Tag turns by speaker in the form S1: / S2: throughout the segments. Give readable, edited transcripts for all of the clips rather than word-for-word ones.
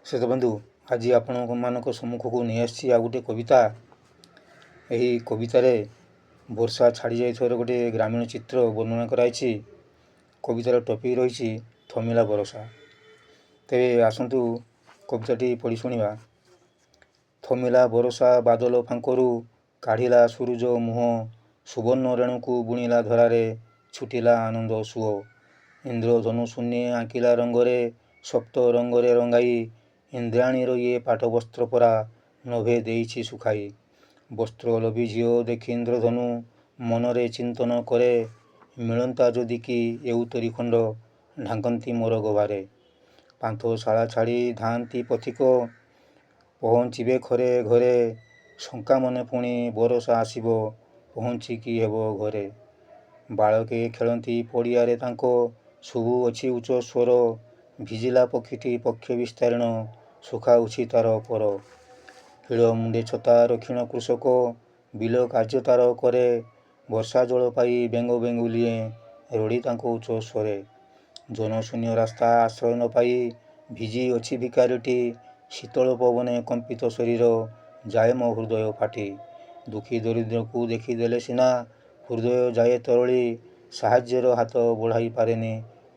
S1: ଶ୍ରୋତା ବନ୍ଧୁ, ଆଜି ଆପଣମାନଙ୍କ ସମ୍ମୁଖକୁ ନେଇ ଆସିଛି ଆଉ ଗୋଟିଏ କବିତା। ଏହି କବିତାରେ ବର୍ଷା ଛାଡ଼ି ଯାଇଥିବାର ଗୋଟିଏ ଗ୍ରାମୀଣ ଚିତ୍ର ବର୍ଣ୍ଣନା କରାଯାଇଛି। କବିତାର ଟପିକ୍ ରହିଛି ଥମିଲା ବରଷା। ତେବେ ଆସନ୍ତୁ କବିତାଟି ପଢ଼ି ଶୁଣିବା। ଥମିଲା ବରଷା ବାଦଲ ଫାଙ୍କରୁ କାଢ଼ିଲା ସୂରୁଜ ମୁହଁ, ସୁବର୍ଣ୍ଣ ରେଣୁକୁ ବୁଣିଲା ଧରାରେ ଛୁଟିଲା ଆନନ୍ଦ ସୁଅ। ଇନ୍ଦ୍ରଧନୁ ଶୂନ୍ୟେ ଆଙ୍କିଲା ରଙ୍ଗରେ, ସପ୍ତ ରଙ୍ଗରେ ରଙ୍ଗାଇ, ଇନ୍ଦ୍ରାଣୀର ଇଏ ପାଟ ବସ୍ତ୍ର ପରା ନଭେ ଦେଇଛି ଶୁଖାଇ। ବସ୍ତ୍ର ଲୋଭୀ ଝିଅ ଦେଖି ଇନ୍ଦ୍ରଧନୁ ମନରେ ଚିନ୍ତନ କରେ, ମିଳନ୍ତା ଯଦି କି ଏଉତରି ଖଣ୍ଡ ଢାଙ୍କନ୍ତି ମୋର ଗଭାରେ। ପାନ୍ଥଶାଳା ଛାଡ଼ି ଧାଆନ୍ତି ପଥିକ, ପହଞ୍ଚିବେ ଘରେ ଘରେ, ଶଙ୍କା ମନେ ପୁଣି ବରଷା ଆସିବ, ପହଞ୍ଚିକି ହେବ ଘରେ। ବାଳକେ ଖେଳନ୍ତି ପଡ଼ିଆରେ ତାଙ୍କ, ଶୁଭୁଅଛି ଉଚ୍ଚ ସ୍ୱର, ଭିଜିଲା ପକ୍ଷୀଟି ପକ୍ଷେ ବିସ୍ତୀର୍ଣ୍ଣ, ଶୁଖାଉଛି ତାର ପର। ହିଳ ମୁଣ୍ଡେ ଛତା ରକ୍ଷିଣ କୃଷକ, ବିଲ କାର୍ଯ୍ୟ ତାର କରେ, ବର୍ଷା ଜଳ ପାଇ ବେଙ୍ଗ ବେଙ୍ଗୁଲିଏ, ରଡ଼ି ତାଙ୍କ ଉଚ୍ଚ ସ୍ୱରେ। ଜନଶୂନ୍ୟ ରାସ୍ତା ଆଶ୍ରୟ ନ ପାଇ, ଭିଜି ଅଛି ଭିକାରୀଟି, ଶୀତଳ ପବନେ କମ୍ପିତ ଶରୀର, ଯାଏ ମୋ ହୃଦୟ ଫାଟି। ଦୁଃଖୀ ଦରିଦ୍ରକୁ ଦେଖିଦେଲେ ସିନା ହୃଦୟ ଯାଏ ତରଳି, ସାହାଯ୍ୟର ହାତ ବଢ଼ାଇ ପାରେନି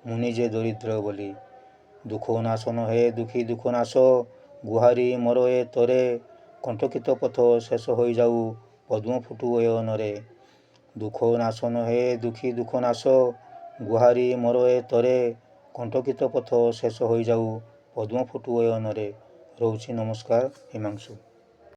S1: ମୁଁ ନିଜେ ଦରିଦ୍ର ବୋଲି। ଦୁଃଖ ନାଶ ନହେ ଦୁଃଖୀ ଦୁଃଖ ନାଶ, ଗୁହାରି ମୋର ଏ ତରେ, କଣ୍ଟକିତ ପଥ ଶେଷ ହୋଇଯାଉ ପଦ୍ମ ଫୁଟୁ ଅୟନରେ। ଦୁଃଖ ନାଶ ନହେ ଦୁଃଖୀ ଦୁଃଖ ନାଶ, ଗୁହାରି ମୋର ଏ ତରେ, କଣ୍ଟକିତ ପଥ ଶେଷ ହୋଇଯାଉ ପଦ୍ମ ଫୁଟୁ ଅୟନରେ। ରହୁଛି, ନମସ୍କାର। ହିମାଂଶୁ।